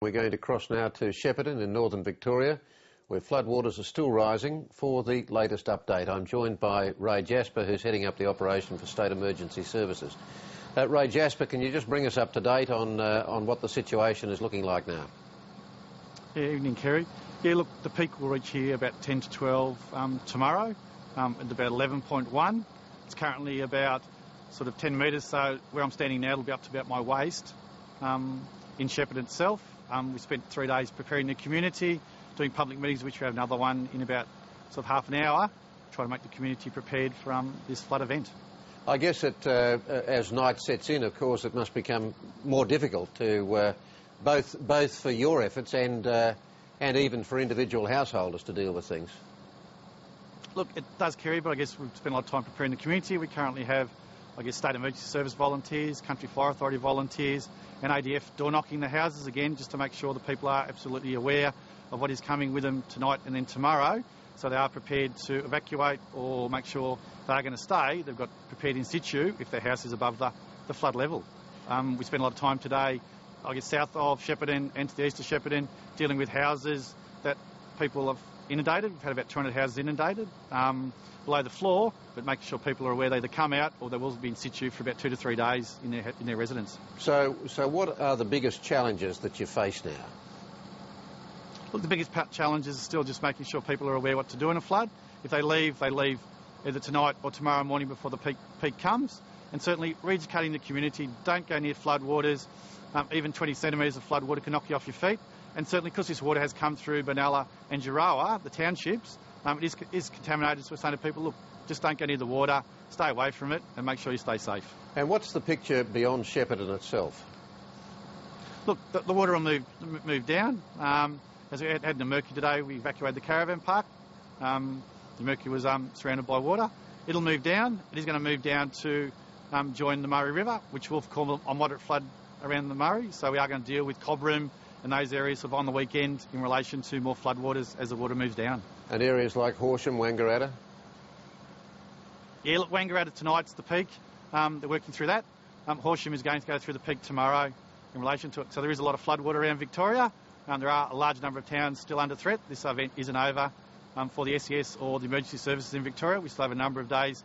We're going to cross now to Shepparton in northern Victoria, where floodwaters are still rising. For the latest update, I'm joined by Ray Jasper, who's heading up the operation for State Emergency Services. Ray Jasper, can you just bring us up to date on what the situation is looking like now? Yeah, evening, Kerry. Yeah, look, the peak will reach here about 10 to 12 tomorrow at about 11.1. It's currently about sort of 10 metres, so where I'm standing now it'll be up to about my waist in Shepparton itself. We spent 3 days preparing the community, doing public meetings, which we have another one in about sort of half an hour, trying to make the community prepared for this flood event. I guess as night sets in, of course, it must become more difficult to both for your efforts and even for individual householders to deal with things. Look, it does, Kerry, but I guess we've spent a lot of time preparing the community. We currently have, State Emergency Service volunteers, Country Fire Authority volunteers, and ADF door knocking the houses again, just to make sure that people are absolutely aware of what is coming with them tonight and then tomorrow, so they are prepared to evacuate or make sure they are going to stay. They've got prepared in situ if their house is above the flood level. We spent a lot of time today, south of Shepparton and to the east of Shepparton, dealing with houses that people have inundated. We've had about 200 houses inundated below the floor, but making sure people are aware they either come out or they will be in situ for about 2 to 3 days in their residence. So what are the biggest challenges that you face now? Look, the biggest challenge is still just making sure people are aware what to do in a flood. If they leave either tonight or tomorrow morning before the peak comes. And certainly re-educating the community, don't go near flood waters. Even 20 centimetres of flood water can knock you off your feet. And certainly because this water has come through Benalla and Giroa, the townships, it is contaminated. So we're saying to people, look, just don't go near the water, stay away from it and make sure you stay safe. And what's the picture beyond Shepparton itself? Look, the water will move down. As we had in the Mercury today, we evacuated the caravan park. The Mercury was surrounded by water. It'll move down. It is going to move down to join the Murray River, which will cause a moderate flood around the Murray. So we are going to deal with Cobram and those areas sort of on the weekend in relation to more floodwaters as the water moves down. And areas like Horsham, Wangaratta? Yeah, look, Wangaratta tonight's the peak. They're working through that. Horsham is going to go through the peak tomorrow in relation to it. So there is a lot of floodwater around Victoria. There are a large number of towns still under threat. This event isn't over for the SES or the emergency services in Victoria. We still have a number of days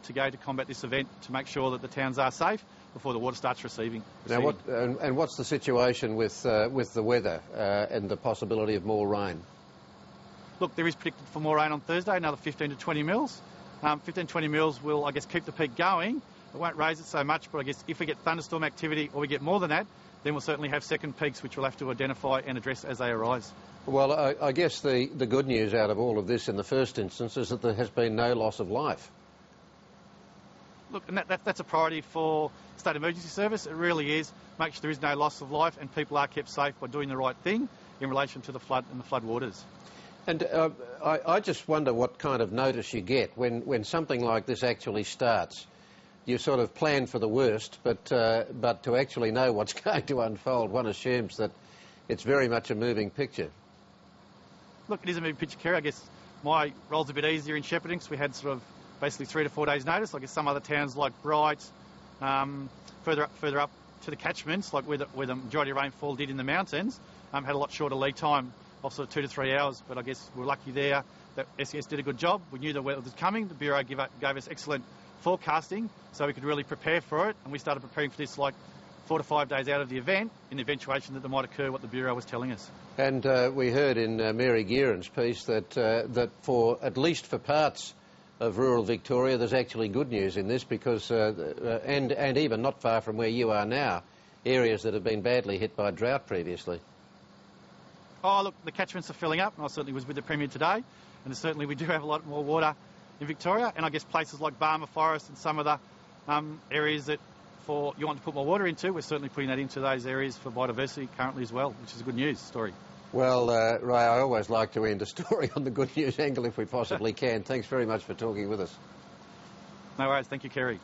to go to combat this event to make sure that the towns are safe before the water starts receding. Now, what's the situation with the weather and the possibility of more rain? Look, there is predicted for more rain on Thursday, another 15 to 20 mils. 15 to 20 mils will, keep the peak going. It won't raise it so much, but if we get thunderstorm activity or we get more than that, then we'll certainly have second peaks which we'll have to identify and address as they arise. Well, I guess the good news out of all of this in the first instance is that there has been no loss of life. Look, and that's a priority for State Emergency Service. It really is. Make sure there is no loss of life and people are kept safe by doing the right thing in relation to the flood and the flood waters. And I just wonder what kind of notice you get when something like this actually starts. You sort of plan for the worst, but to actually know what's going to unfold, one assumes that it's very much a moving picture. Look, it is a moving picture, Kerry. I guess my role's a bit easier in Shepparton because we had sort of basically 3 to 4 days' notice. Some other towns like Bright, further up to the catchments, like where the majority of rainfall did in the mountains, had a lot shorter lead time of sort of 2 to 3 hours. But I guess we're lucky there that SES did a good job. We knew the weather was coming. The Bureau gave us excellent forecasting, so we could really prepare for it, and we started preparing for this 4 to 5 days out of the event in the eventuation that there might occur what the Bureau was telling us. And we heard in Mary Gearon's piece that for at least for parts of rural Victoria there's actually good news in this because and even not far from where you are now, areas that have been badly hit by drought previously. Oh look, the catchments are filling up, and I certainly was with the Premier today, and certainly we do have a lot more water in Victoria, and I guess places like Barmer Forest and some of the areas that you want to put more water into, we're certainly putting that into those areas for biodiversity currently as well, which is a good news story. Well, Ray, I always like to end a story on the good news angle if we possibly can. Thanks very much for talking with us. No worries. Thank you, Kerry.